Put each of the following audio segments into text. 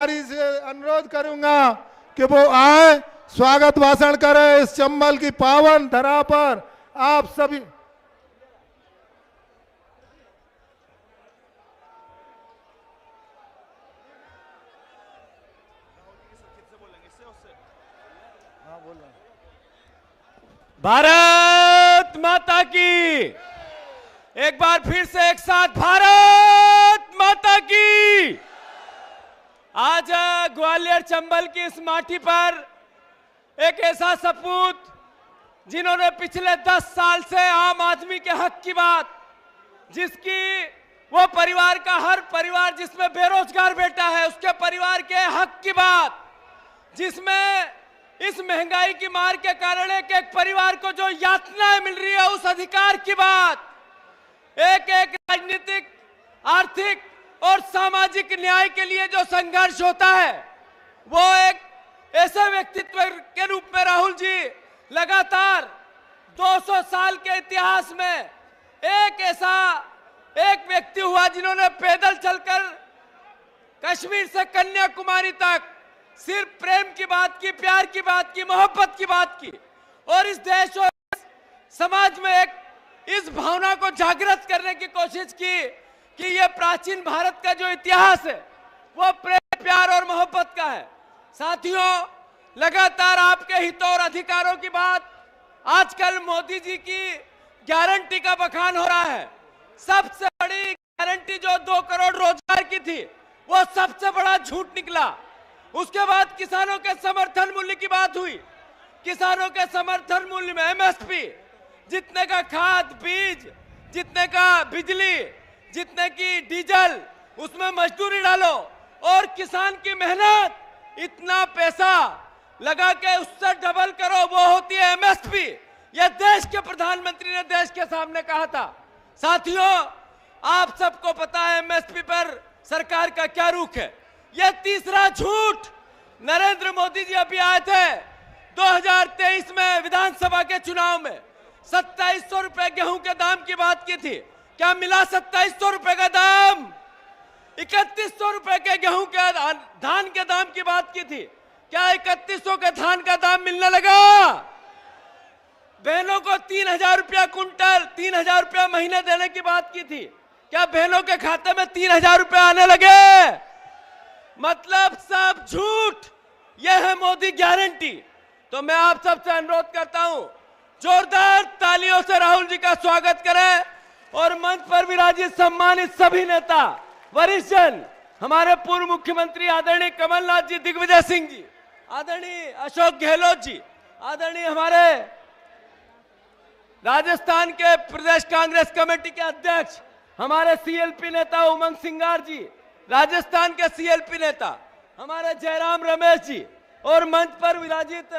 से अनुरोध करूंगा कि वो आए, स्वागत भाषण करें इस चंबल की पावन धरा पर। आप सभी भारत माता की, एक बार फिर से एक साथ भारत माता की। आज ग्वालियर चंबल की इस माटी पर एक ऐसा सपूत जिन्होंने पिछले 10 साल से आम आदमी के हक की बात, जिसकी वो परिवार का हर परिवार जिसमें बेरोजगार बेटा है उसके परिवार के हक की बात, जिसमें इस महंगाई की मार के कारण एक परिवार को जो यातनाएं मिल रही है उस अधिकार की बात, एक राजनीतिक, आर्थिक और सामाजिक न्याय के लिए जो संघर्ष होता है, वो एक ऐसे व्यक्तित्व के रूप में राहुल जी लगातार 200 साल के इतिहास में एक व्यक्ति हुआ जिन्होंने पैदल चलकर कश्मीर से कन्याकुमारी तक सिर्फ प्रेम की बात की, प्यार की बात की, मोहब्बत की बात की और इस देश और समाज में एक इस भावना को जागृत करने की कोशिश की कि ये प्राचीन भारत का जो इतिहास है वो प्रेम, प्यार और मोहब्बत का है। साथियों, लगातार आपके हितों और अधिकारों की बात, आजकल मोदी जी की गारंटी का बखान हो रहा है। सबसे बड़ी गारंटी जो 2 करोड़ रोजगार की थी वो सबसे बड़ा झूठ निकला। उसके बाद किसानों के समर्थन मूल्य की बात हुई। किसानों के समर्थन मूल्य में एमएसपी, जितने का खाद बीज, जितने का बिजली, जितने की डीजल, उसमें मजदूरी डालो और किसान की मेहनत इतना पैसा लगा के उससे डबल करो, वो होती है एमएसपी। यह देश के प्रधानमंत्री ने देश के सामने कहा था। साथियों, आप सबको पता है एमएसपी पर सरकार का क्या रुख है। यह तीसरा झूठ, नरेंद्र मोदी जी अभी आए थे 2023 में विधानसभा के चुनाव में 2700 रुपए गेहूं के दाम की बात की थी। क्या मिला 2700 रुपए का दाम? 3100 रुपए के गेहूं के धान के दाम की बात की थी। क्या 3100 के धान का दाम मिलने लगा? बहनों को 3000 रुपया कुंटल, 3000 रुपया महीने देने की बात की थी। क्या बहनों के खाते में 3000 रुपया आने लगे? मतलब सब झूठ। यह है मोदी गारंटी। तो मैं आप सबसे अनुरोध करता हूं, जोरदार तालियों से राहुल जी का स्वागत करें और मंच पर विराजित सम्मानित सभी नेता, वरिष्ठ जन, हमारे पूर्व मुख्यमंत्री आदरणीय कमलनाथ जी, दिग्विजय सिंह जी, आदरणीय अशोक गहलोत जी, आदरणीय हमारे राजस्थान के प्रदेश कांग्रेस कमेटी के अध्यक्ष हमारे सीएलपी नेता उमंग सिंगार जी, राजस्थान के सीएलपी नेता हमारे जयराम रमेश जी और मंच पर विराजित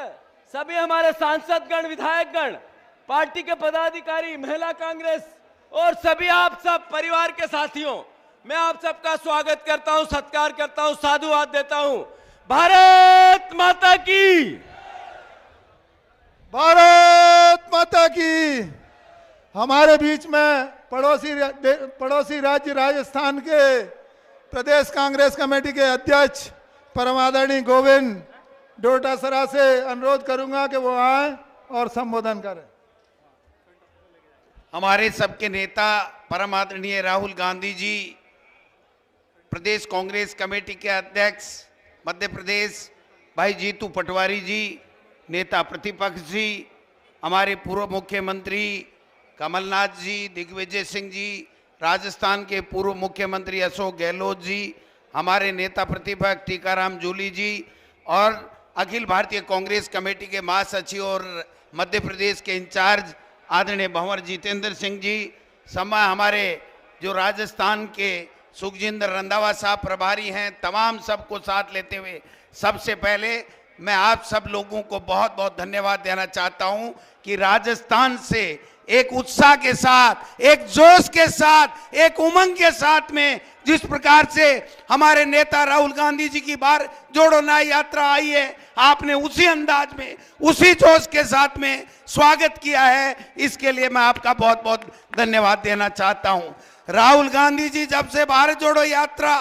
सभी हमारे सांसदगण, विधायकगण, पार्टी के पदाधिकारी, महिला कांग्रेस और सभी आप सब परिवार के साथियों, मैं आप सबका स्वागत करता हूं, सत्कार करता हूं, साधुवाद देता हूं। भारत माता की, भारत माता की। हमारे बीच में पड़ोसी राज्य राजस्थान के प्रदेश कांग्रेस कमेटी के अध्यक्ष परम आदरणीय गोविंद डोटासरा से अनुरोध करूंगा कि वो आए और संबोधन करें। हमारे सबके नेता परम आदरणीय राहुल गांधी जी, प्रदेश कांग्रेस कमेटी के अध्यक्ष मध्य प्रदेश भाई जीतू पटवारी जी, नेता प्रतिपक्ष जी, हमारे पूर्व मुख्यमंत्री कमलनाथ जी, दिग्विजय सिंह जी, राजस्थान के पूर्व मुख्यमंत्री अशोक गहलोत जी, हमारे नेता प्रतिपक्ष टीकाराम जूली जी और अखिल भारतीय कांग्रेस कमेटी के महासचिव और मध्य प्रदेश के इंचार्ज आदरणीय भंवर जितेंद्र सिंह जी, हमारे जो राजस्थान के सुखजिंदर रंधावा साहब प्रभारी हैं, तमाम सबको साथ लेते हुए सबसे पहले मैं आप सब लोगों को बहुत बहुत धन्यवाद देना चाहता हूं कि राजस्थान से एक उत्साह के साथ, एक जोश के साथ, एक उमंग के साथ में जिस प्रकार से हमारे नेता राहुल गांधी जी की बार जोड़ो न्याय यात्रा आई है, आपने उसी अंदाज में, उसी जोश के साथ में स्वागत किया है। इसके लिए मैं आपका बहुत बहुत धन्यवाद देना चाहता हूं। राहुल गांधी जी जब से भारत जोड़ो यात्रा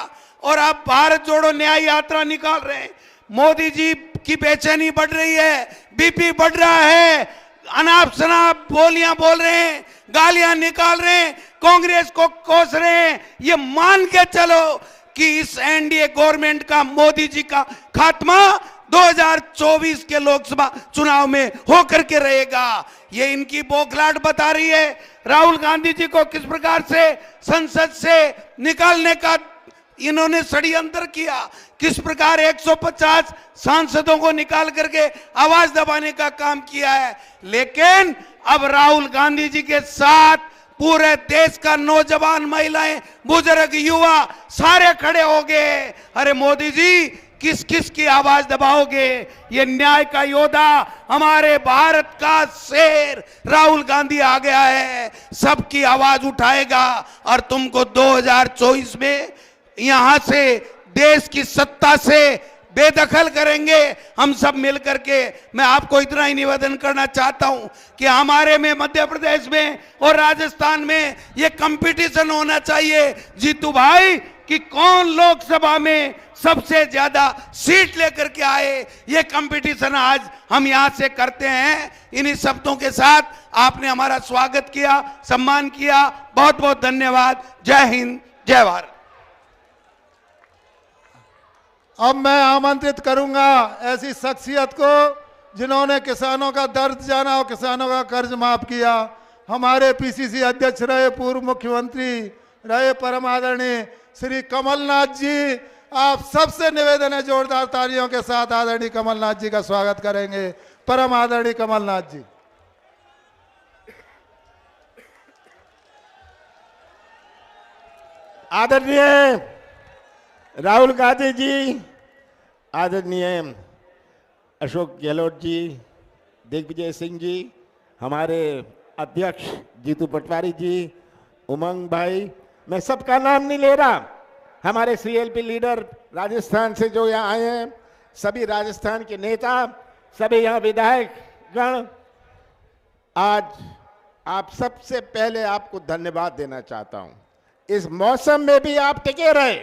और आप भारत जोड़ो न्याय यात्रा निकाल रहे हैं। मोदी जी की बेचैनी बढ़ रही है, बीपी बढ़ रहा है, अनाप शनाप बोलियां बोल रहे हैं, गालियां निकाल रहे हैं, कांग्रेस को कोस रहे हैं। ये मान के चलो कि इस एनडीए गवर्नमेंट का, मोदी जी का खात्मा 2024 के लोकसभा चुनाव में होकर के रहेगा। ये इनकी बौखलाहट बता रही है। राहुल गांधी जी को किस प्रकार से संसद से निकालने का इन्होंने षड्यंत्र किया, किस प्रकार 150 सांसदों को निकाल करके आवाज दबाने का काम किया है। लेकिन अब राहुल गांधी जी के साथ पूरे देश का नौजवान, महिलाएं, बुजुर्ग, युवा सारे खड़े हो गए। अरे मोदी जी, किस किस की आवाज दबाओगे? ये न्याय का योद्धा, हमारे भारत का शेर राहुल गांधी आ गया है, सबकी आवाज उठाएगा और तुमको 2024 में यहां से देश की सत्ता से बेदखल करेंगे हम सब मिलकर के। मैं आपको इतना ही निवेदन करना चाहता हूं कि हमारे में मध्य प्रदेश में और राजस्थान में ये कंपटीशन होना चाहिए जीतू भाई कि कौन लोकसभा में सबसे ज्यादा सीट लेकर के आए। ये कंपटीशन आज हम यहां से करते हैं। इन्हीं शब्दों के साथ आपने हमारा स्वागत किया, सम्मान किया, बहुत बहुत धन्यवाद। जय हिंद, जय भारत। अब मैं आमंत्रित करूंगा ऐसी शख्सियत को जिन्होंने किसानों का दर्द जाना और किसानों का कर्ज माफ किया। हमारे पीसीसी अध्यक्ष रहे, पूर्व मुख्यमंत्री रहे, परम आदरणीय श्री कमलनाथ जी। आप सबसे निवेदन है जोरदार तालियों के साथ आदरणीय कमलनाथ जी का स्वागत करेंगे। परम आदरणीय कमलनाथ जी। आदरणीय राहुल गांधी जी, आदरणीय अशोक गहलोत जी, दिग्विजय सिंह जी, हमारे अध्यक्ष जीतू पटवारी जी, उमंग भाई, मैं सबका नाम नहीं ले रहा। हमारे सीएलपी लीडर राजस्थान से जो यहाँ आए हैं, सभी राजस्थान के नेता, सभी यहाँ विधायक गण, आज आप सबसे पहले आपको धन्यवाद देना चाहता हूँ। इस मौसम में भी आप टिके रहे,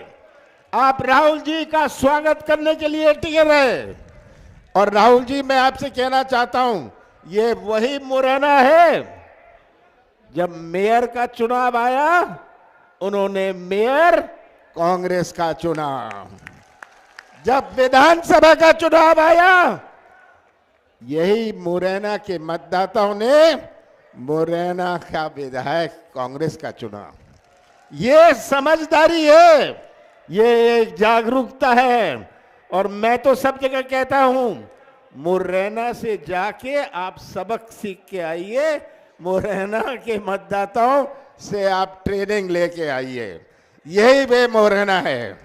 आप राहुल जी का स्वागत करने के लिए टिके रहे। और राहुल जी, मैं आपसे कहना चाहता हूं, ये वही मुरैना है जब मेयर का चुनाव आया उन्होंने मेयर कांग्रेस का चुना, जब विधानसभा का चुनाव आया यही मुरैना के मतदाताओं ने मुरैना का विधायक कांग्रेस का चुना। ये समझदारी है, ये एक जागरूकता है। और मैं तो सब जगह कहता हूं, मुरैना से जाके आप सबक सीख के आइए, मुरैना के मतदाताओं से आप ट्रेनिंग लेके आइए। यही वे मुरैना है।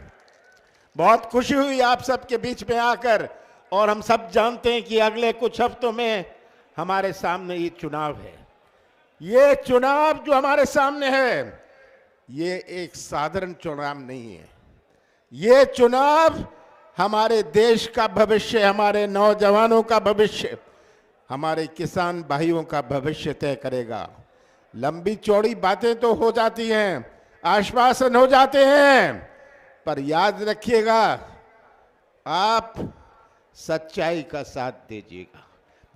बहुत खुशी हुई आप सबके बीच में आकर। और हम सब जानते हैं कि अगले कुछ हफ्तों में हमारे सामने ये चुनाव है। ये चुनाव जो हमारे सामने है, ये एक साधारण चुनाव नहीं है। ये चुनाव हमारे देश का भविष्य, हमारे नौजवानों का भविष्य, हमारे किसान भाइयों का भविष्य तय करेगा। लंबी चौड़ी बातें तो हो जाती हैं, आश्वासन हो जाते हैं, पर याद रखिएगा आप सच्चाई का साथ दीजिएगा।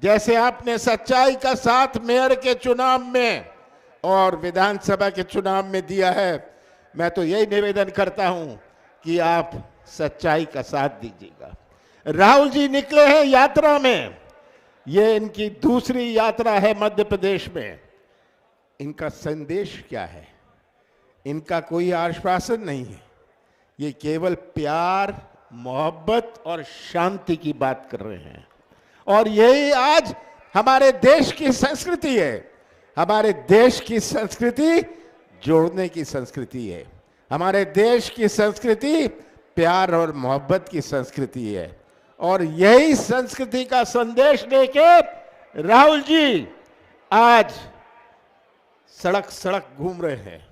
जैसे आपने सच्चाई का साथ मेयर के चुनाव में और विधानसभा के चुनाव में दिया है, मैं तो यही निवेदन करता हूं कि आप सच्चाई का साथ दीजिएगा। राहुल जी निकले हैं यात्रा में, ये इनकी दूसरी यात्रा है मध्य प्रदेश में। इनका संदेश क्या है? इनका कोई आश्वासन नहीं है, ये केवल प्यार, मोहब्बत और शांति की बात कर रहे हैं। और यही आज हमारे देश की संस्कृति है। हमारे देश की संस्कृति जोड़ने की संस्कृति है। हमारे देश की संस्कृति प्यार और मोहब्बत की संस्कृति है। और यही संस्कृति का संदेश लेके राहुल जी आज सड़क सड़क घूम रहे हैं,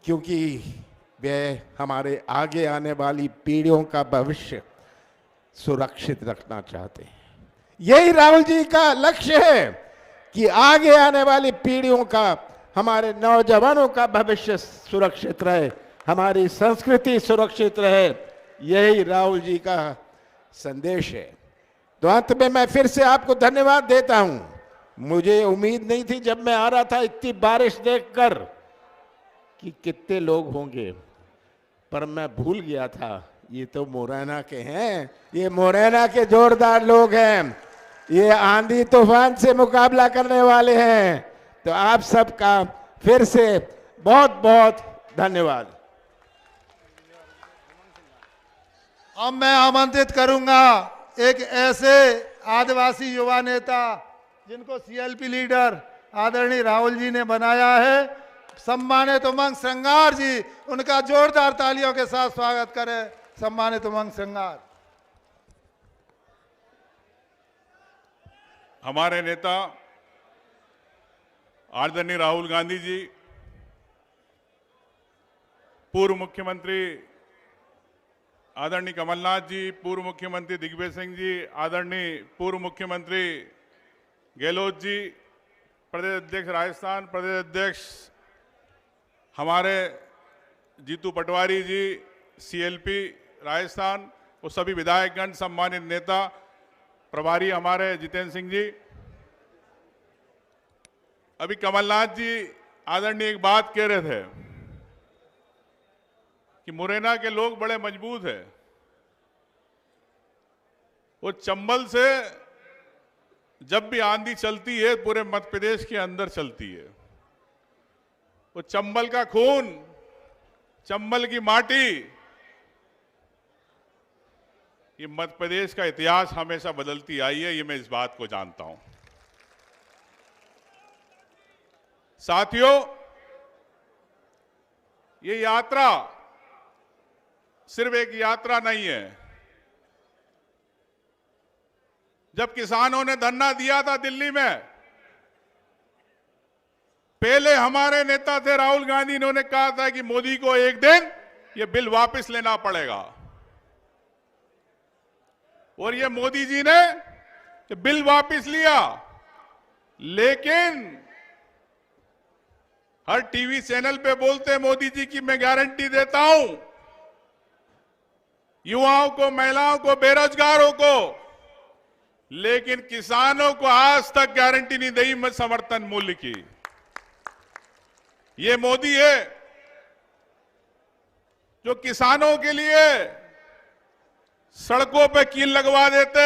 क्योंकि वे हमारे आगे आने वाली पीढ़ियों का भविष्य सुरक्षित रखना चाहते हैं। यही राहुल जी का लक्ष्य है कि आगे आने वाली पीढ़ियों का, हमारे नौजवानों का भविष्य सुरक्षित रहे। हमारी संस्कृति सुरक्षित रहे, यही राहुल जी का संदेश है। तो अंत में मैं फिर से आपको धन्यवाद देता हूं। मुझे उम्मीद नहीं थी जब मैं आ रहा था इतनी बारिश देखकर कि कितने लोग होंगे, पर मैं भूल गया था ये तो मुरैना के हैं, ये मुरैना के जोरदार लोग हैं, ये आंधी तूफान से मुकाबला करने वाले हैं। तो आप सबका फिर से बहुत बहुत धन्यवाद। अब मैं आमंत्रित करूंगा एक ऐसे आदिवासी युवा नेता जिनको सीएलपी लीडर आदरणीय राहुल जी ने बनाया है, सम्मानित उमंग श्रृंगार जी, उनका जोरदार तालियों के साथ स्वागत करें। सम्मानित उमंग श्रृंगार। हमारे नेता आदरणीय राहुल गांधी जी, पूर्व मुख्यमंत्री आदरणीय कमलनाथ जी, पूर्व मुख्यमंत्री दिग्विजय सिंह जी, आदरणीय पूर्व मुख्यमंत्री गहलोत जी, प्रदेश अध्यक्ष राजस्थान, प्रदेश अध्यक्ष हमारे जीतू पटवारी जी, सीएलपी राजस्थान, वो सभी विधायकगण, सम्मानित नेता, प्रभारी हमारे जितेंद्र सिंह जी। अभी कमलनाथ जी आदरणीय एक बात कह रहे थे कि मुरैना के लोग बड़े मजबूत हैं, वो चंबल से जब भी आंधी चलती है पूरे मध्य प्रदेश के अंदर चलती है। वो चंबल का खून, चंबल की माटी, ये मध्य प्रदेश का इतिहास हमेशा बदलती आई है, ये मैं इस बात को जानता हूं। साथियों, ये यात्रा सिर्फ एक यात्रा नहीं है। जब किसानों ने धरना दिया था दिल्ली में, पहले हमारे नेता थे राहुल गांधी, इन्होंने कहा था कि मोदी को एक दिन ये बिल वापस लेना पड़ेगा, और ये मोदी जी ने ये बिल वापस लिया। लेकिन हर टीवी चैनल पे बोलते मोदी जी की मैं गारंटी देता हूं युवाओं को, महिलाओं को, बेरोजगारों को, लेकिन किसानों को आज तक गारंटी नहीं दी मैं समर्थन मूल्य की। ये मोदी है जो किसानों के लिए सड़कों पे कील लगवा देते,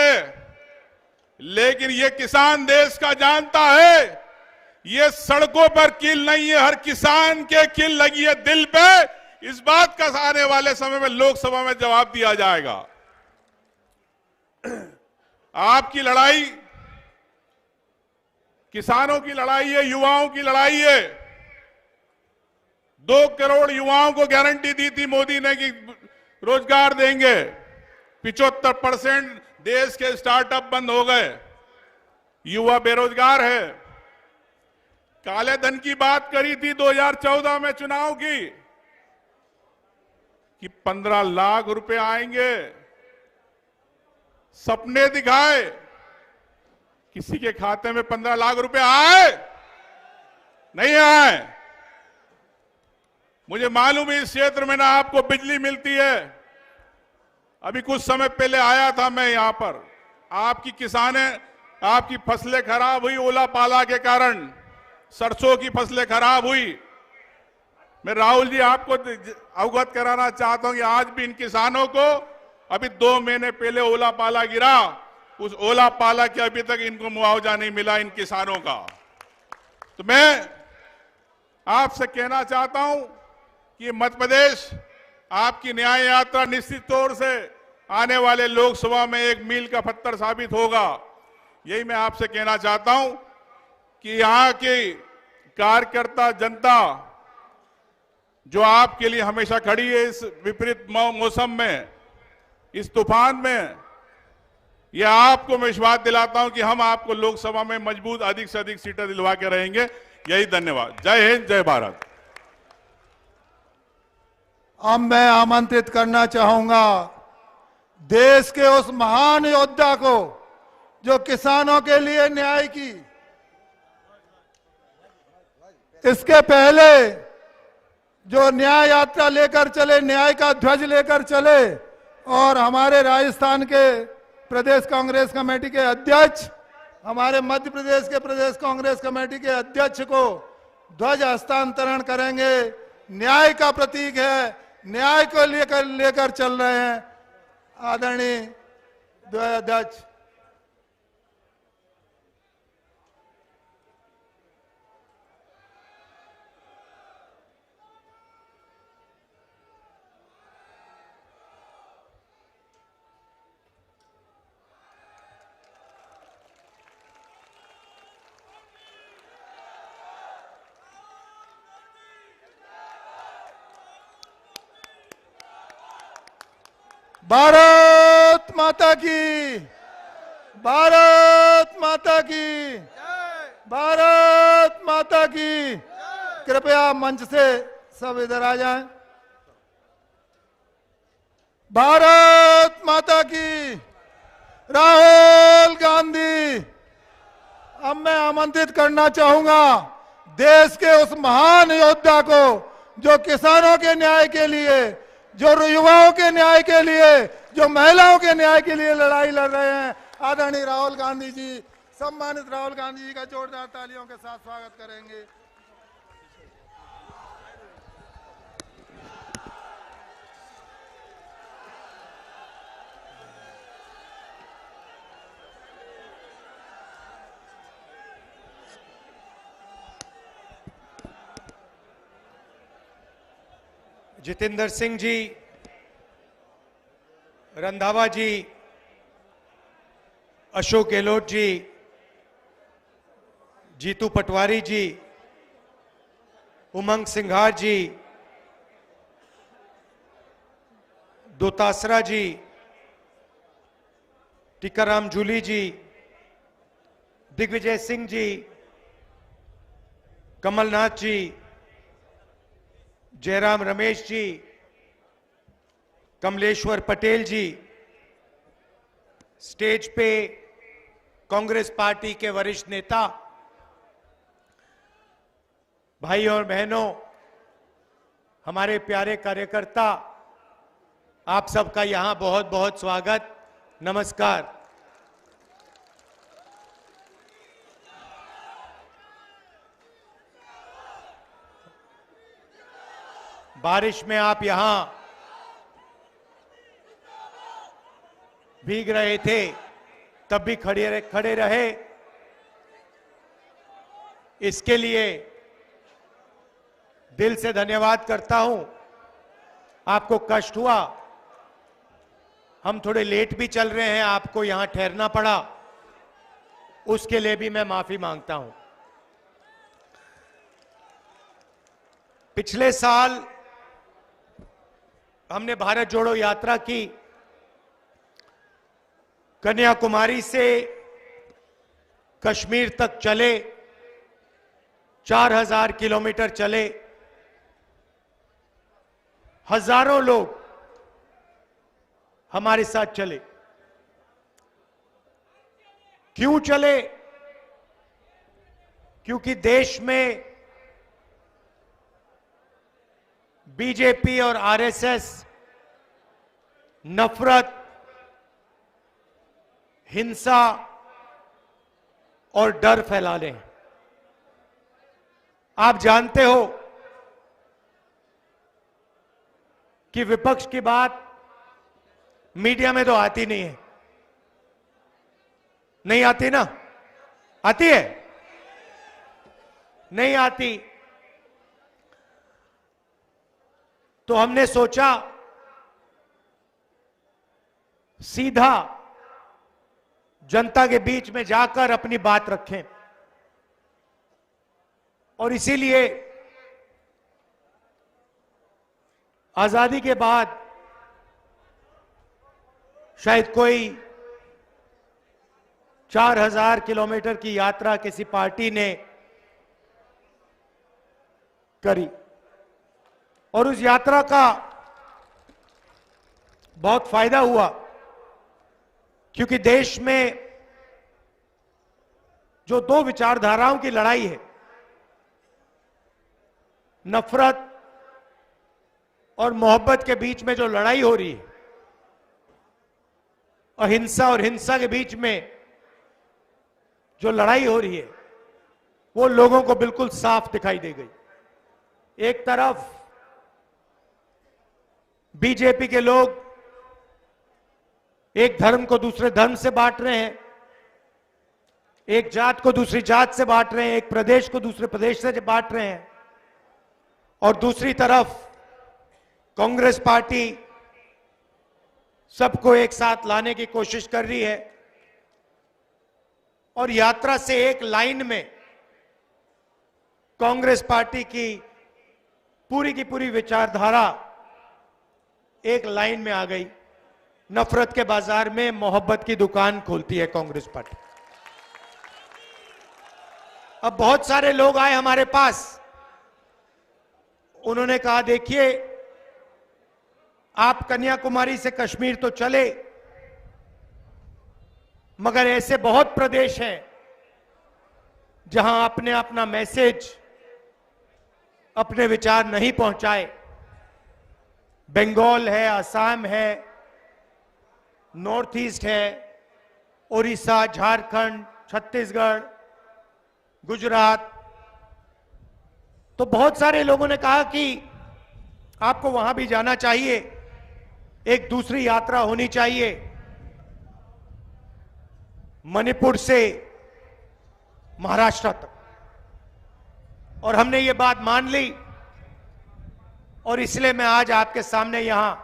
लेकिन ये किसान देश का जानता है ये सड़कों पर कील नहीं है, हर किसान के कील लगी है दिल पे। इस बात का आने वाले समय में लोकसभा में जवाब दिया जाएगा। आपकी लड़ाई किसानों की लड़ाई है, युवाओं की लड़ाई है। 2 करोड़ युवाओं को गारंटी दी थी मोदी ने कि रोजगार देंगे। 75% देश के स्टार्टअप बंद हो गए, युवा बेरोजगार है। काले धन की बात करी थी 2014 में चुनाव की कि 15 लाख रुपए आएंगे, सपने दिखाए, किसी के खाते में 15 लाख रुपए आए? नहीं आए। मुझे मालूम है इस क्षेत्र में ना आपको बिजली मिलती है। अभी कुछ समय पहले आया था मैं यहां पर, आपकी फसलें खराब हुई ओला पाला के कारण, सरसों की फसलें खराब हुई। मैं राहुल जी आपको अवगत कराना चाहता हूं कि आज भी इन किसानों को अभी 2 महीने पहले ओला पाला गिरा, उस ओला पाला के अभी तक इनको मुआवजा नहीं मिला इन किसानों का। तो मैं आपसे कहना चाहता हूं कि मध्य प्रदेश आपकी न्याय यात्रा निश्चित तौर से आने वाले लोकसभा में एक मील का पत्थर साबित होगा। यही मैं आपसे कहना चाहता हूं कि यहां की कार्यकर्ता जनता जो आपके लिए हमेशा खड़ी है इस विपरीत मौसम में, इस तूफान में, यह आपको मैं विश्वास दिलाता हूं कि हम आपको लोकसभा में मजबूत अधिक से अधिक सीटें दिलवा के रहेंगे। यही धन्यवाद। जय हिंद, जय भारत। अब मैं आमंत्रित करना चाहूंगा देश के उस महान योद्धा को जो किसानों के लिए न्याय की, इसके पहले जो न्याय यात्रा लेकर चले, न्याय का ध्वज लेकर चले, और हमारे राजस्थान के प्रदेश कांग्रेस कमेटी के अध्यक्ष, हमारे मध्य प्रदेश के प्रदेश कांग्रेस कमेटी के अध्यक्ष को ध्वज हस्तांतरण करेंगे। न्याय का प्रतीक है, न्याय को लेकर चल रहे हैं आदरणीय अध्यक्ष। भारत माता की, भारत माता की, भारत माता की। कृपया मंच से सब इधर आ जाएं। भारत माता की। राहुल गांधी। अब मैं आमंत्रित करना चाहूंगा देश के उस महान योद्धा को जो किसानों के न्याय के लिए, जो युवाओं के न्याय के लिए, जो महिलाओं के न्याय के लिए लड़ाई लड़ रहे हैं, आदरणीय राहुल गांधी जी। सम्मानित राहुल गांधी जी का जोरदार तालियों के साथ स्वागत करेंगे। जितेंद्र सिंह जी, रंधावा जी, अशोक गहलोत जी, जीतू पटवारी जी, उमंग सिंघार जी, दोतासरा जी, टीकाराम जूली जी, दिग्विजय सिंह जी, कमलनाथ जी, जयराम रमेश जी, कमलेश्वर पटेल जी, स्टेज पे कांग्रेस पार्टी के वरिष्ठ नेता, भाई और बहनों, हमारे प्यारे कार्यकर्ता, आप सबका यहां बहुत बहुत स्वागत, नमस्कार। बारिश में आप यहां भीग रहे थे, तब भी खड़े रहे। इसके लिए दिल से धन्यवाद करता हूं। आपको कष्ट हुआ, हम थोड़े लेट भी चल रहे हैं, आपको यहां ठहरना पड़ा, उसके लिए भी मैं माफी मांगता हूं। पिछले साल हमने भारत जोड़ो यात्रा की, कन्याकुमारी से कश्मीर तक चले, 4000 किलोमीटर चले, हजारों लोग हमारे साथ चले। क्यों चले? क्योंकि देश में बीजेपी और आरएसएस नफरत, हिंसा और डर फैला रहे हैं। आप जानते हो कि विपक्ष की बात मीडिया में तो आती नहीं है, नहीं आती ना? आती है? नहीं आती। तो हमने सोचा सीधा जनता के बीच में जाकर अपनी बात रखें, और इसीलिए आजादी के बाद शायद कोई 4000 किलोमीटर की यात्रा किसी पार्टी ने करी, और उस यात्रा का बहुत फायदा हुआ, क्योंकि देश में जो दो विचारधाराओं की लड़ाई है, नफरत और मोहब्बत के बीच में जो लड़ाई हो रही है, अहिंसा और हिंसा के बीच में जो लड़ाई हो रही है, वो लोगों को बिल्कुल साफ दिखाई दे गई। एक तरफ बीजेपी के लोग एक धर्म को दूसरे धर्म से बांट रहे हैं, एक जात को दूसरी जात से बांट रहे हैं, एक प्रदेश को दूसरे प्रदेश से बांट रहे हैं, और दूसरी तरफ कांग्रेस पार्टी सबको एक साथ लाने की कोशिश कर रही है और यात्रा से एक लाइन में कांग्रेस पार्टी की पूरी विचारधारा एक लाइन में आ गई। नफरत के बाजार में मोहब्बत की दुकान खोलती है कांग्रेस पार्टी। अब बहुत सारे लोग आए हमारे पास, उन्होंने कहा देखिए आप कन्याकुमारी से कश्मीर तो चले, मगर ऐसे बहुत प्रदेश हैं जहां आपने अपना मैसेज, अपने विचार नहीं पहुंचाए। बंगाल है, असम है, नॉर्थ ईस्ट है, उड़ीसा, झारखंड, छत्तीसगढ़, गुजरात। तो बहुत सारे लोगों ने कहा कि आपको वहां भी जाना चाहिए, एक दूसरी यात्रा होनी चाहिए, मणिपुर से महाराष्ट्र तक। और हमने ये बात मान ली और इसलिए मैं आज आपके सामने यहां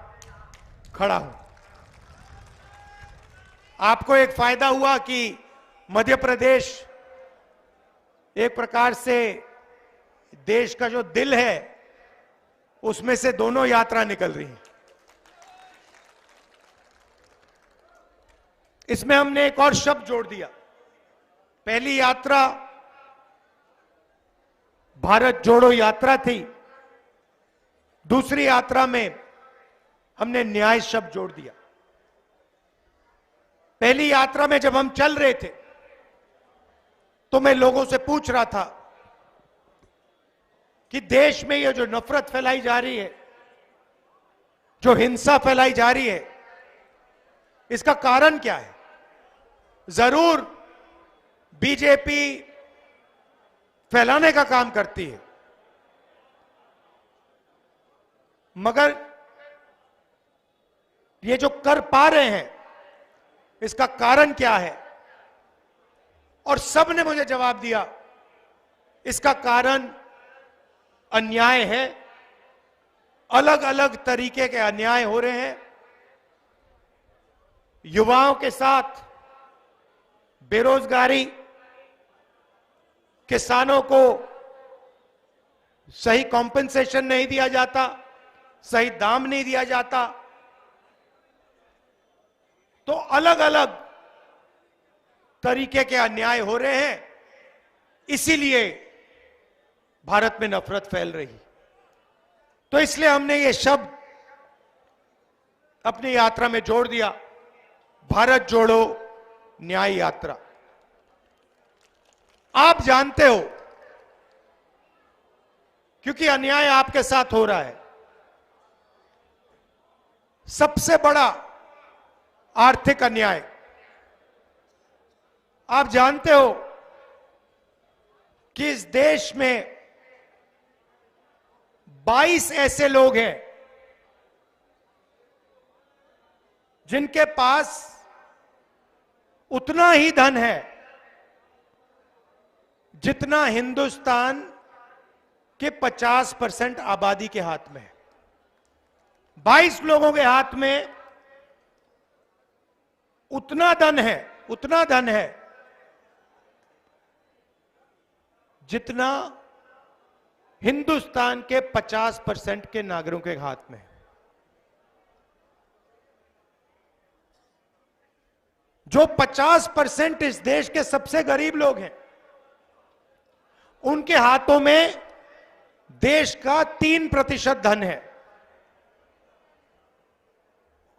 खड़ा हूं। आपको एक फायदा हुआ कि मध्य प्रदेश एक प्रकार से देश का जो दिल है, उसमें से दोनों यात्रा निकल रही है। इसमें हमने एक और शब्द जोड़ दिया। पहली यात्रा भारत जोड़ो यात्रा थी, दूसरी यात्रा में हमने न्याय शब्द जोड़ दिया। पहली यात्रा में जब हम चल रहे थे तो मैं लोगों से पूछ रहा था कि देश में ये जो नफरत फैलाई जा रही है, जो हिंसा फैलाई जा रही है, इसका कारण क्या है? जरूर बीजेपी फैलाने का काम करती है, मगर ये जो कर पा रहे हैं इसका कारण क्या है? और सबने मुझे जवाब दिया, इसका कारण अन्याय है। अलग अलग तरीके के अन्याय हो रहे हैं। युवाओं के साथ बेरोजगारी, किसानों को सही कॉम्पेंसेशन नहीं दिया जाता, सही दाम नहीं दिया जाता। तो अलग अलग तरीके के अन्याय हो रहे हैं, इसीलिए भारत में नफरत फैल रही। तो इसलिए हमने ये शब्द अपनी यात्रा में जोड़ दिया, भारत जोड़ो न्याय यात्रा। आप जानते हो, क्योंकि अन्याय आपके साथ हो रहा है। सबसे बड़ा आर्थिक अन्याय, आप जानते हो कि इस देश में 22 ऐसे लोग हैं जिनके पास उतना ही धन है जितना हिंदुस्तान के 50% आबादी के हाथ में है। 22 लोगों के हाथ में उतना धन है जितना हिंदुस्तान के 50% के नागरिकों के हाथ में है। जो 50% इस देश के सबसे गरीब लोग हैं, उनके हाथों में देश का 3% धन है।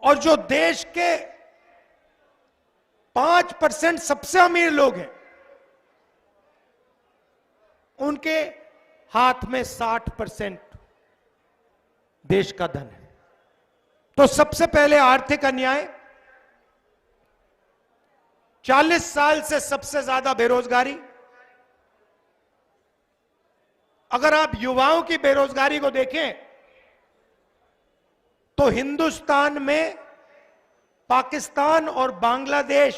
और जो देश के 5% सबसे अमीर लोग हैं, उनके हाथ में 60% देश का धन है। तो सबसे पहले आर्थिक अन्याय, 40 साल से सबसे ज्यादा बेरोजगारी। अगर आप युवाओं की बेरोजगारी को देखें तो हिंदुस्तान में पाकिस्तान और बांग्लादेश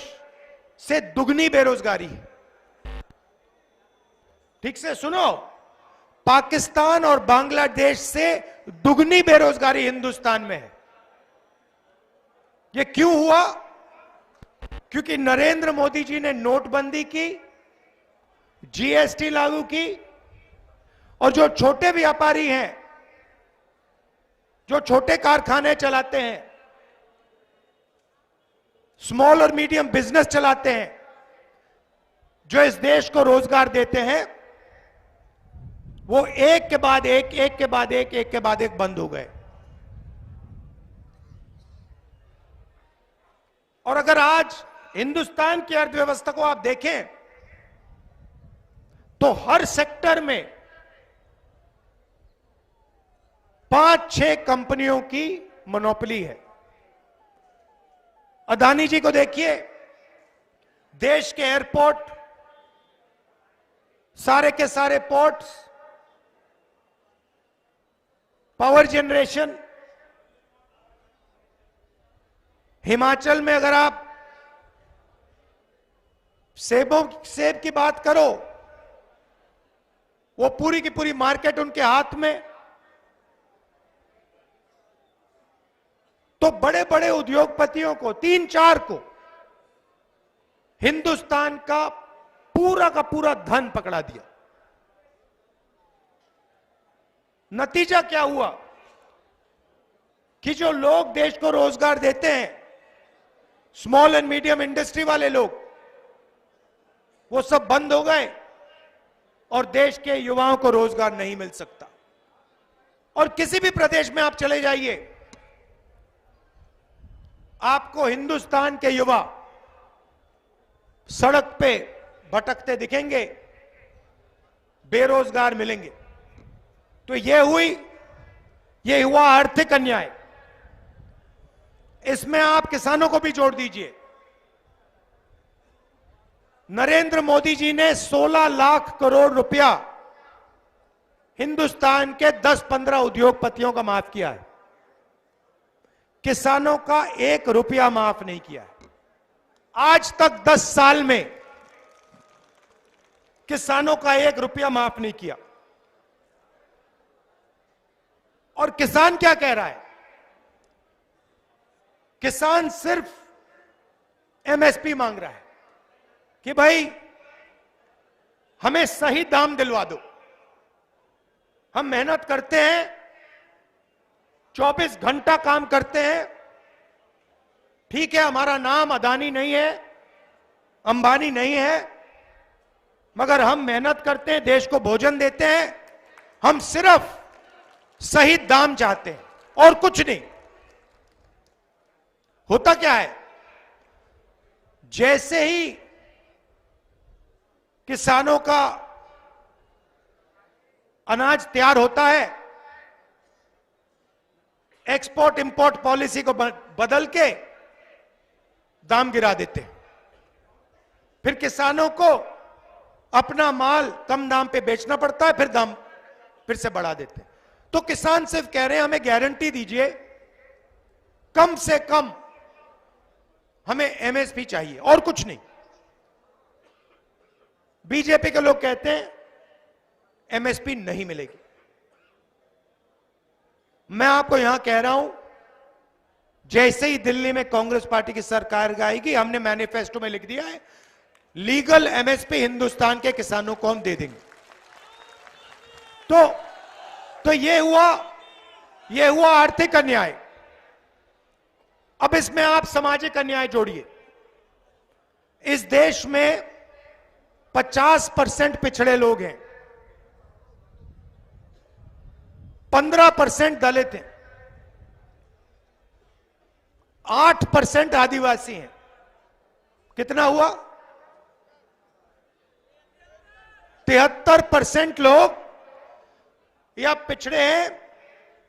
से दुगनी बेरोजगारी है। ठीक से सुनो, पाकिस्तान और बांग्लादेश से दुगनी बेरोजगारी हिंदुस्तान में है। यह क्यों हुआ? क्योंकि नरेंद्र मोदी जी ने नोटबंदी की, जीएसटी लागू की, और जो छोटे व्यापारी हैं, जो छोटे कारखाने चलाते हैं, स्मॉल और मीडियम बिजनेस चलाते हैं, जो इस देश को रोजगार देते हैं, वो एक के बाद एक, एक के बाद एक, एक के बाद एक बंद हो गए। और अगर आज हिंदुस्तान की अर्थव्यवस्था को आप देखें तो हर सेक्टर में 5-6 कंपनियों की मोनोपोली है। अदानी जी को देखिए, देश के एयरपोर्ट, सारे के सारे पोर्ट्स, पावर जनरेशन। हिमाचल में अगर आप सेब की बात करो, वो पूरी की पूरी मार्केट उनके हाथ में। तो बड़े बड़े उद्योगपतियों को, 3-4 को, हिंदुस्तान का पूरा धन पकड़ा दिया। नतीजा क्या हुआ कि जो लोग देश को रोजगार देते हैं, स्मॉल एंड मीडियम इंडस्ट्री वाले लोग, वो सब बंद हो गए और देश के युवाओं को रोजगार नहीं मिल सकता। और किसी भी प्रदेश में आप चले जाइए, आपको हिंदुस्तान के युवा सड़क पे भटकते दिखेंगे, बेरोजगार मिलेंगे। तो यह हुआ आर्थिक अन्याय। इसमें आप किसानों को भी जोड़ दीजिए। नरेंद्र मोदी जी ने 16 लाख करोड़ रुपया हिंदुस्तान के 10-15 उद्योगपतियों का माफ किया है। किसानों का 1 रुपया माफ नहीं किया है। आज तक 10 साल में किसानों का 1 रुपया माफ नहीं किया। और किसान क्या कह रहा है? किसान सिर्फ एमएसपी मांग रहा है कि भाई हमें सही दाम दिलवा दो। हम मेहनत करते हैं, 24 घंटा काम करते हैं, ठीक है, हमारा नाम अदानी नहीं है, अंबानी नहीं है, मगर हम मेहनत करते हैं, देश को भोजन देते हैं। हम सिर्फ सही दाम चाहते हैं और कुछ नहीं। होता क्या है, जैसे ही किसानों का अनाज तैयार होता है, एक्सपोर्ट इंपोर्ट पॉलिसी को बदल के दाम गिरा देते हैं। फिर किसानों को अपना माल कम दाम पे बेचना पड़ता है, फिर दाम फिर से बढ़ा देते हैं। तो किसान सिर्फ कह रहे हैं हमें गारंटी दीजिए, कम से कम हमें एमएसपी चाहिए और कुछ नहीं। बीजेपी के लोग कहते हैं एमएसपी नहीं मिलेगी। मैं आपको यहां कह रहा हूं, जैसे ही दिल्ली में कांग्रेस पार्टी की सरकार आएगी, हमने मैनिफेस्टो में लिख दिया है लीगल एमएसपी हिंदुस्तान के किसानों को हम दे देंगे। तो ये हुआ आर्थिक अन्याय। अब इसमें आप सामाजिक अन्याय जोड़िए। इस देश में 50% पिछड़े लोग हैं, 15% दलित हैं, 8% आदिवासी हैं। कितना हुआ? 73% लोग या पिछड़े हैं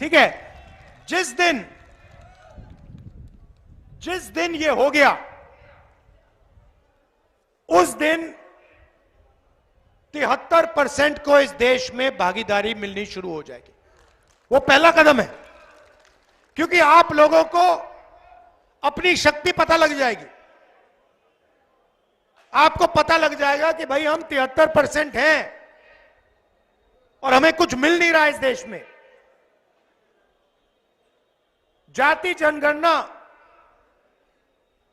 ठीक है, जिस दिन ये हो गया, उस दिन 73% को इस देश में भागीदारी मिलनी शुरू हो जाएगी। वो पहला कदम है, क्योंकि आप लोगों को अपनी शक्ति पता लग जाएगी। आपको पता लग जाएगा कि भाई हम 73% हैं और हमें कुछ मिल नहीं रहा इस देश में। जाति जनगणना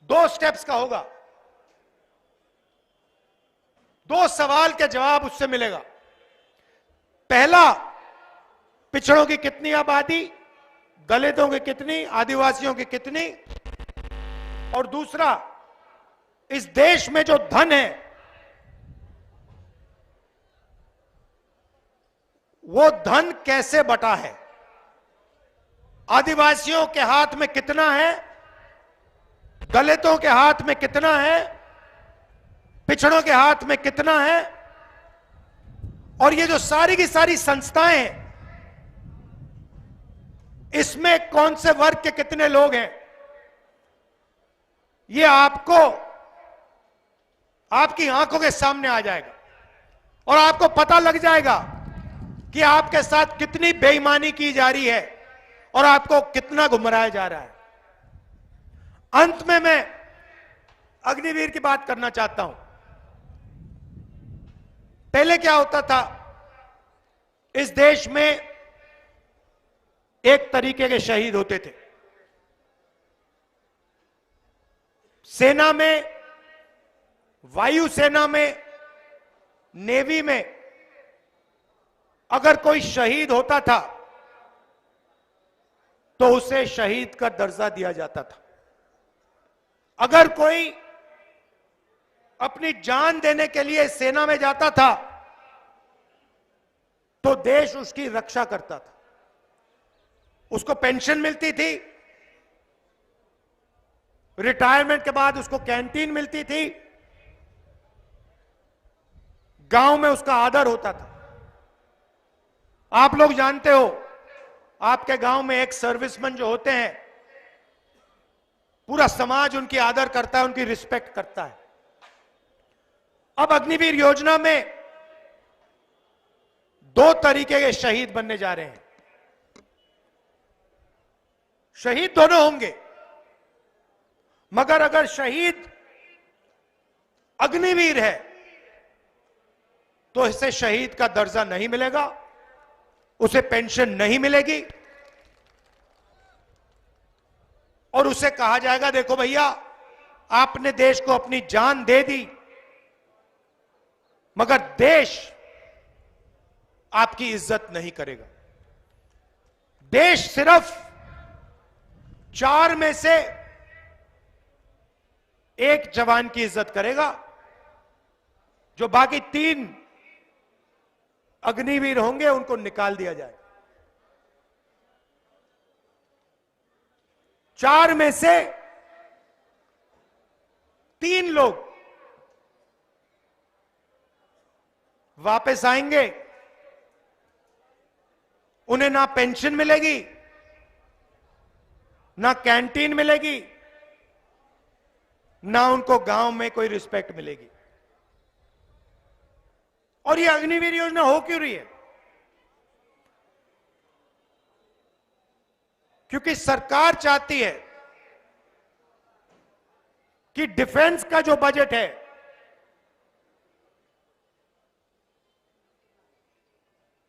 2 स्टेप्स का होगा। 2 सवाल के जवाब उससे मिलेगा। पहला, पिछड़ों की कितनी आबादी, दलितों की कितनी, आदिवासियों की कितनी, और दूसरा, इस देश में जो धन है वो धन कैसे बटा है। आदिवासियों के हाथ में कितना है, दलितों के हाथ में कितना है, पिछड़ों के हाथ में कितना है, और ये जो सारी की सारी संस्थाएं हैं, इसमें कौन से वर्ग के कितने लोग हैं, ये आपको आपकी आंखों के सामने आ जाएगा और आपको पता लग जाएगा कि आपके साथ कितनी बेईमानी की जा रही है और आपको कितना गुमराया जा रहा है। अंत में मैं अग्निवीर की बात करना चाहता हूं। पहले क्या होता था, इस देश में एक तरीके के शहीद होते थे। सेना में, वायुसेना में, नेवी में अगर कोई शहीद होता था तो उसे शहीद का दर्जा दिया जाता था। अगर कोई अपनी जान देने के लिए सेना में जाता था तो देश उसकी रक्षा करता था। उसको पेंशन मिलती थी, रिटायरमेंट के बाद उसको कैंटीन मिलती थी, गांव में उसका आदर होता था। आप लोग जानते हो, आपके गांव में एक सर्विसमैन जो होते हैं, पूरा समाज उनकी आदर करता है, उनकी रिस्पेक्ट करता है। अब अग्निवीर योजना में 2 तरीके के शहीद बनने जा रहे हैं। शहीद दोनों होंगे, मगर अगर शहीद अग्निवीर है तो इसे शहीद का दर्जा नहीं मिलेगा, उसे पेंशन नहीं मिलेगी और उसे कहा जाएगा देखो भैया, आपने देश को अपनी जान दे दी, मगर देश आपकी इज्जत नहीं करेगा। देश सिर्फ 4 में से 1 जवान की इज्जत करेगा, जो बाकी 3 अग्निवीर होंगे उनको निकाल दिया जाए। 4 में से 3 लोग वापस आएंगे, उन्हें ना पेंशन मिलेगी, ना कैंटीन मिलेगी, ना उनको गांव में कोई रिस्पेक्ट मिलेगी। और ये अग्निवीर योजना हो क्यों रही है? क्योंकि सरकार चाहती है कि डिफेंस का जो बजट है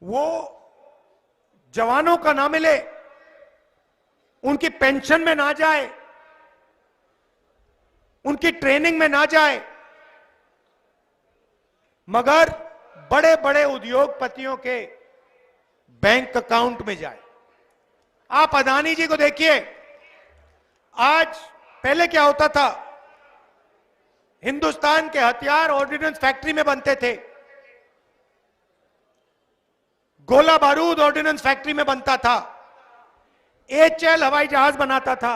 वो जवानों का ना मिले, उनकी पेंशन में ना जाए, उनकी ट्रेनिंग में ना जाए, मगर बड़े बड़े उद्योगपतियों के बैंक अकाउंट में जाए। आप अदानी जी को देखिए, आज पहले क्या होता था, हिंदुस्तान के हथियार ऑर्डिनेंस फैक्ट्री में बनते थे, गोला बारूद ऑर्डिनेंस फैक्ट्री में बनता था, एचएल हवाई जहाज बनाता था।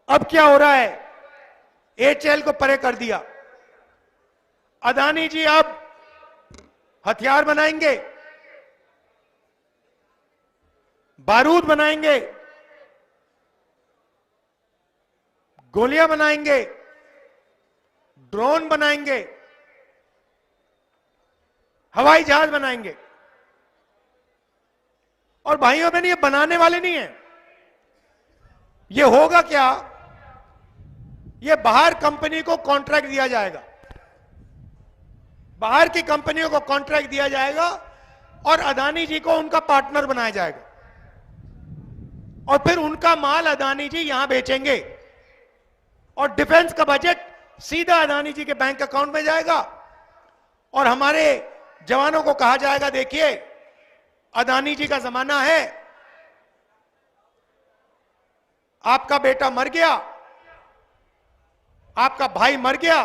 अब क्या हो रहा है, एचएल को परे कर दिया। अदानी जी अब हथियार बनाएंगे, बारूद बनाएंगे, गोलियां बनाएंगे, ड्रोन बनाएंगे, हवाई जहाज बनाएंगे। और भाइयों बहन, ये बनाने वाले नहीं है। ये होगा क्या? ये बाहर कंपनी को कॉन्ट्रैक्ट दिया जाएगा, बाहर की कंपनियों को कॉन्ट्रैक्ट दिया जाएगा और अदानी जी को उनका पार्टनर बनाया जाएगा और फिर उनका माल अदानी जी यहां बेचेंगे और डिफेंस का बजट सीधा अदानी जी के बैंक अकाउंट में जाएगा और हमारे जवानों को कहा जाएगा, देखिए अदानी जी का जमाना है, आपका बेटा मर गया, आपका भाई मर गया,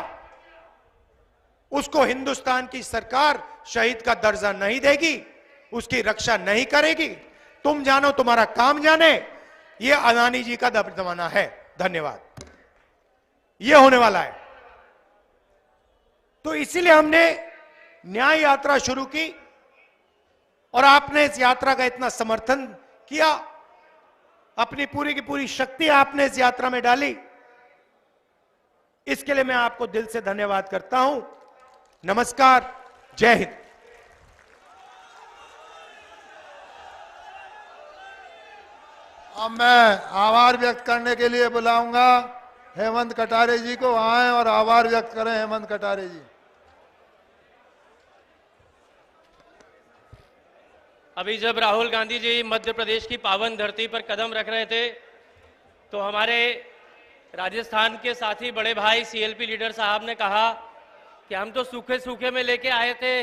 उसको हिंदुस्तान की सरकार शहीद का दर्जा नहीं देगी, उसकी रक्षा नहीं करेगी, तुम जानो तुम्हारा काम जाने। ये अदानी जी का जमाना है। धन्यवाद। ये होने वाला है। तो इसीलिए हमने न्याय यात्रा शुरू की और आपने इस यात्रा का इतना समर्थन किया, अपनी पूरी की पूरी शक्ति आपने इस यात्रा में डाली। इसके लिए मैं आपको दिल से धन्यवाद करता हूं। नमस्कार, जय हिंद। अब मैं आभार व्यक्त करने के लिए बुलाऊंगा हेमंत कटारे जी को। आए और आभार व्यक्त करें हेमंत कटारे जी। अभी जब राहुल गांधी जी मध्य प्रदेश की पावन धरती पर कदम रख रहे थे तो हमारे राजस्थान के साथी बड़े भाई सीएलपी लीडर साहब ने कहा कि हम तो सूखे सूखे में लेके आए थे,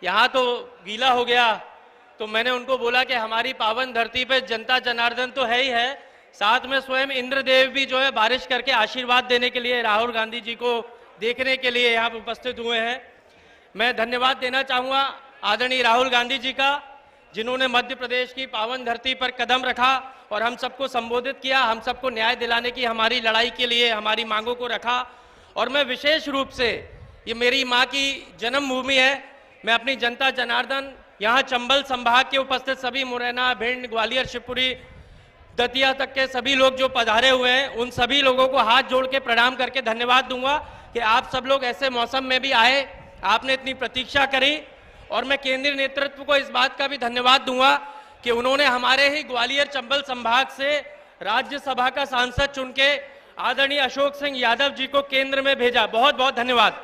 यहाँ तो गीला हो गया। तो मैंने उनको बोला कि हमारी पावन धरती पे जनता जनार्दन तो है ही है, साथ में स्वयं इंद्रदेव भी जो है बारिश करके आशीर्वाद देने के लिए राहुल गांधी जी को देखने के लिए यहाँ पर उपस्थित हुए हैं। मैं धन्यवाद देना चाहूँगा आदरणीय राहुल गांधी जी का, जिन्होंने मध्य प्रदेश की पावन धरती पर कदम रखा और हम सबको संबोधित किया, हम सबको न्याय दिलाने की हमारी लड़ाई के लिए हमारी मांगों को रखा। और मैं विशेष रूप से, ये मेरी माँ की जन्मभूमि है, मैं अपनी जनता जनार्दन यहाँ चंबल संभाग के उपस्थित सभी मुरैना, भिंड, ग्वालियर, शिवपुरी, दतिया तक के सभी लोग जो पधारे हुए हैं, उन सभी लोगों को हाथ जोड़ के प्रणाम करके धन्यवाद दूंगा कि आप सब लोग ऐसे मौसम में भी आए, आपने इतनी प्रतीक्षा करी। और मैं केंद्रीय नेतृत्व को इस बात का भी धन्यवाद दूंगा कि उन्होंने हमारे ही ग्वालियर चंबल संभाग से राज्यसभा का सांसद चुन के आदरणीय अशोक सिंह यादव जी को केंद्र में भेजा। बहुत बहुत धन्यवाद।